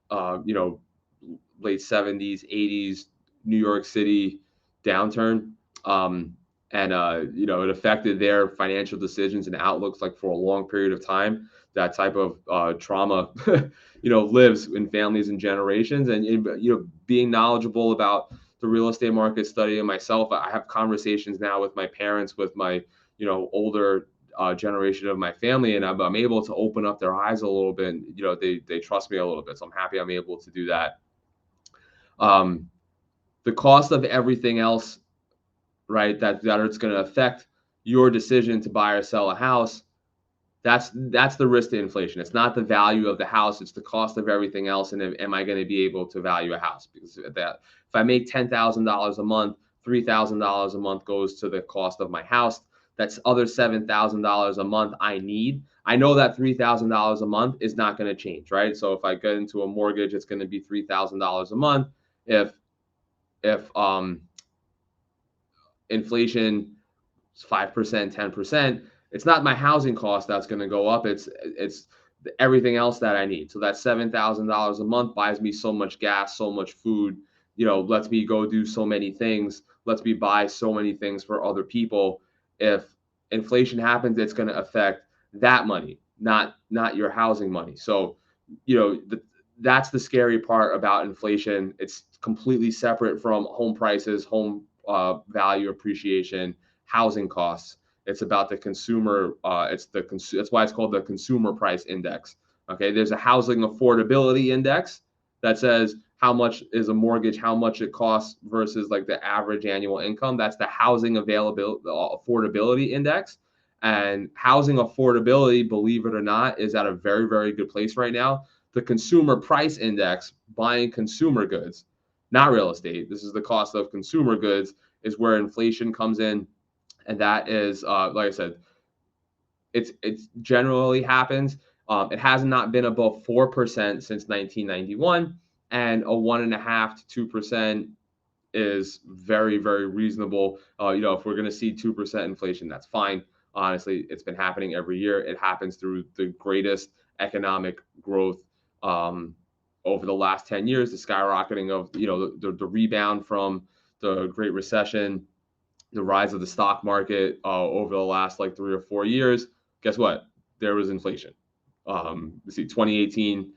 Late 70s, 80s New York City downturn. It affected their financial decisions and outlooks like for a long period of time. That type of trauma, lives in families and generations. And being knowledgeable about the real estate market, studying myself, I have conversations now with my parents, with my older generation of my family, and I'm able to open up their eyes a little bit. And, they trust me a little bit, so I'm happy I'm able to do that. The cost of everything else, right, that it's going to affect your decision to buy or sell a house. That's the risk to inflation. It's not the value of the house, it's the cost of everything else. And am I going to be able to value a house? Because if I make $10,000 a month, $3,000 a month goes to the cost of my house. That's other $7,000 a month I know that $3,000 a month is not going to change, right? So if I get into a mortgage, it's going to be $3,000 a month. If inflation is 5%, 10%, it's not my housing cost that's going to go up. It's everything else that I need. So that $7,000 a month buys me so much gas, so much food, lets me go do so many things, lets me buy so many things for other people. If inflation happens, it's going to affect that money, not your housing money. So, that's the scary part about inflation. It's completely separate from home prices, home value appreciation, housing costs. It's about the consumer. That's why it's called the consumer price index. Okay, there's a housing affordability index that says how much is a mortgage, how much it costs versus like the average annual income. That's the housing availability affordability index. And housing affordability, believe it or not, is at a very, very good place right now. The consumer price index, buying consumer goods, not real estate, this is the cost of consumer goods, is where inflation comes in. And that is, like I said, it's generally happens. It has not been above 4% since 1991, and a 1.5% to 2% is very, very reasonable. If we're going to see 2% inflation, that's fine. Honestly, it's been happening every year. It happens through the greatest economic growth over the last 10 years, the skyrocketing of the rebound from the Great Recession, the rise of the stock market over the last like 3 or 4 years. Guess what? There was inflation. 2018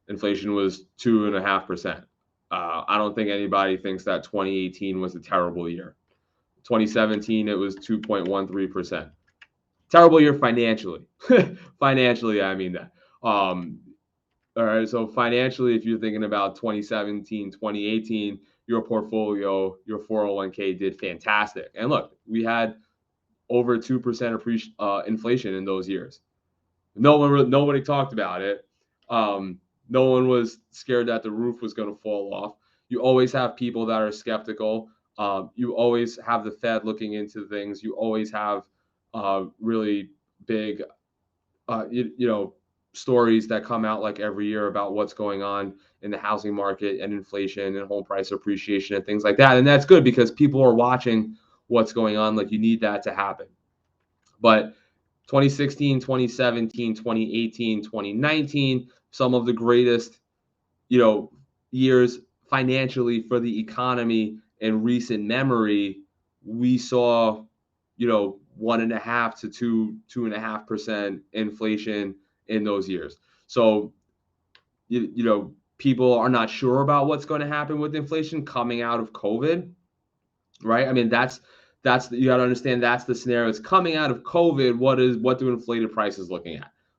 inflation was 2.5%. I don't think anybody thinks that 2018 was a terrible year. 2017 it was 2.13%. Terrible year financially. Financially, I mean that. All right, so financially, if you're thinking about 2017, 2018, your portfolio, your 401k did fantastic. And look, we had over 2% inflation in those years. Nobody talked about it. No one was scared that the roof was going to fall off. You always have people that are skeptical. You always have the Fed looking into things. You always have really big, stories that come out like every year about what's going on in the housing market and inflation and home price appreciation and things like that. And that's good because people are watching what's going on. Like, you need that to happen. But 2016, 2017, 2018, 2019, some of the greatest, years financially for the economy in recent memory. We saw, 1.5 to 2.5% inflation in those years. So, people are not sure about what's going to happen with inflation coming out of COVID, right? I mean, you got to understand that's the scenario. It's coming out of COVID. What do inflated prices look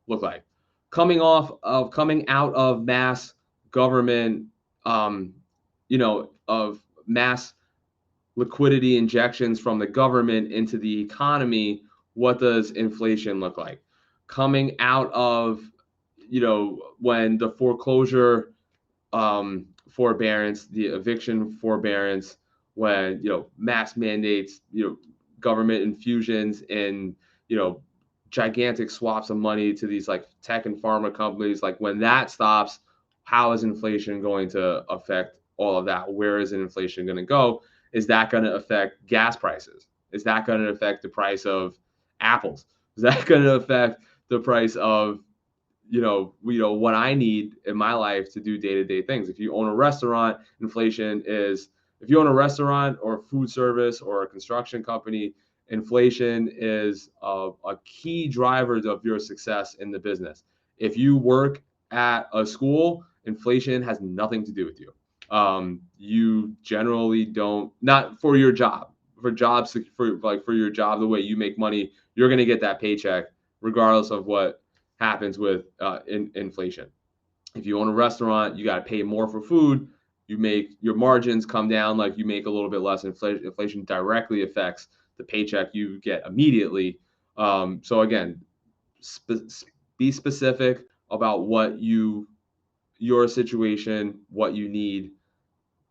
like? Coming out of mass government, of mass liquidity injections from the government into the economy. What does inflation look like? Coming out of, when the foreclosure forbearance, the eviction forbearance, when mass mandates, government infusions and gigantic swaps of money to these like tech and pharma companies, like when that stops, how is inflation going to affect all of that? Where is inflation going to go? Is that going to affect gas prices? Is that going to affect the price of apples? Is that going to affect the price of what I need in my life to do day-to-day things? If you own a restaurant, if you own a restaurant or food service or a construction company, inflation is a key driver of your success in the business. If you work at a school, inflation has nothing to do with you. You generally don't, not for your job, for your job, the way you make money, you're going to get that paycheck regardless of what happens with inflation. If you own a restaurant, you got to pay more for food. Your margins come down, like you make a little bit less. Inflation directly affects the paycheck you get immediately. So again, be specific about your situation, what you need,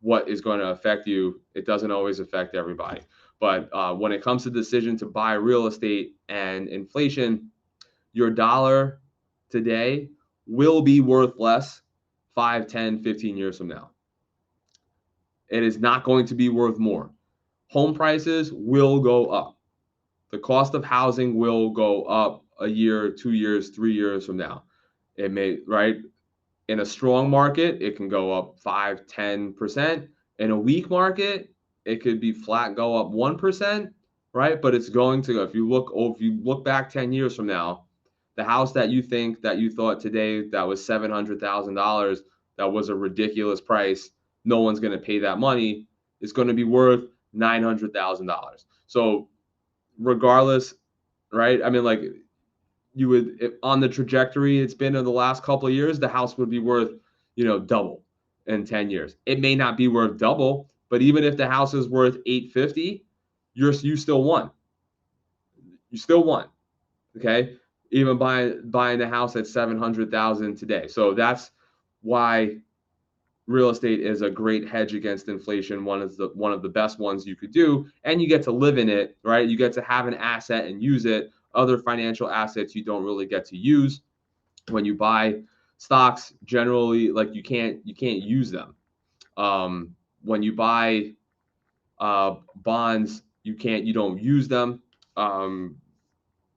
what is going to affect you. It doesn't always affect everybody. But when it comes to the decision to buy real estate and inflation, your dollar today will be worth less 5, 10, 15 years from now. It is not going to be worth more. Home prices will go up. The cost of housing will go up a year, 2 years, 3 years from now. It may, right? In a strong market, it can go up 5, 10%. In a weak market, it could be flat, go up 1%, right? But it's going to go. If you look back 10 years from now, the house that you thought today that was $700,000, that was a ridiculous price, no one's going to pay that money, is going to be worth $900,000. So regardless, right? I mean, like, you would, on the trajectory it's been in the last couple of years, the house would be worth, double in 10 years. It may not be worth double, but even if the house is worth 850, you still won. You still won. Okay? Even buying the house at 700,000 today. So that's why real estate is a great hedge against inflation. One of the best ones you could do, and you get to live in it, right? You get to have an asset and use it. Other financial assets you don't really get to use. When you buy stocks, generally, like, you can't use them. When you buy bonds, you don't use them.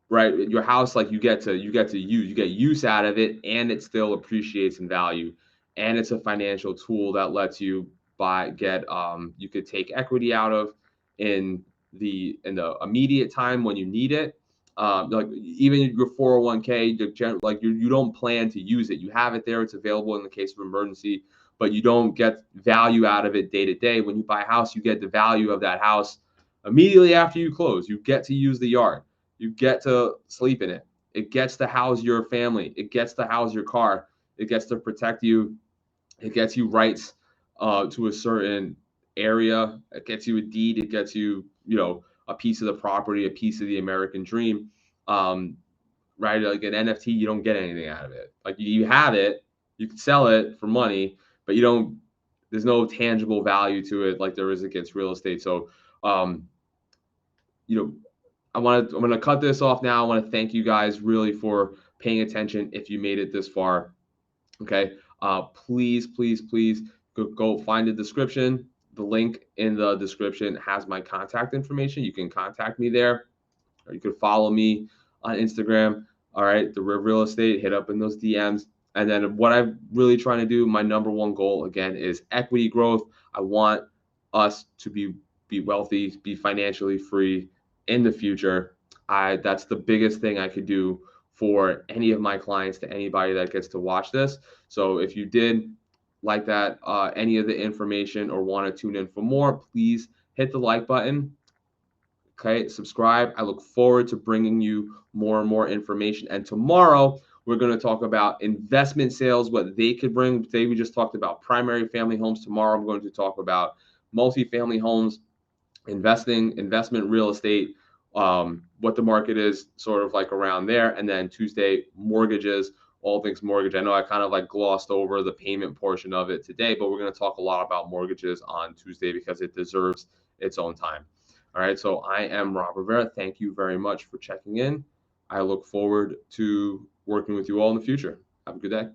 Right, your house, like, you get use out of it, and it still appreciates in value, and it's a financial tool that lets you you could take equity out of in the immediate time when you need it. Like, even your 401k, like, you don't plan to use it. You have it there, it's available in the case of emergency, but you don't get value out of it day to day. When you buy a house, you get the value of that house immediately after you close. You get to use the yard. You get to sleep in it. It gets to house your family. It gets to house your car. It gets to protect you. It gets you rights to a certain area. It gets you a deed. It gets you, a piece of the property, a piece of the American dream. Right? Like an NFT, you don't get anything out of it. Like, you have it, you can sell it for money, but there's no tangible value to it like there is against real estate. So, I'm going to cut this off now. I want to thank you guys really for paying attention if you made it this far. Okay. Please go find the description. The link in the description has my contact information. You can contact me there, or you can follow me on Instagram. All right, the Riv Real Estate, hit up in those DMs. And then what I'm really trying to do, my number one goal again is equity growth. I want us to be wealthy, be financially free in the future. That's the biggest thing I could do for any of my clients, to anybody that gets to watch this. So if you did like that, any of the information, or want to tune in for more, please hit the like button. Okay, subscribe. I look forward to bringing you more and more information. And tomorrow, we're going to talk about investment sales, what they could bring. Today, we just talked about primary family homes. Tomorrow, I'm going to talk about multifamily homes, investment real estate, what the market is sort of like around there. And then Tuesday, mortgages, all things mortgage. I know I kind of like glossed over the payment portion of it today, but we're going to talk a lot about mortgages on Tuesday because it deserves its own time. All right, so I am Rob Rivera. Thank you very much for checking in. I look forward to working with you all in the future. Have a good day.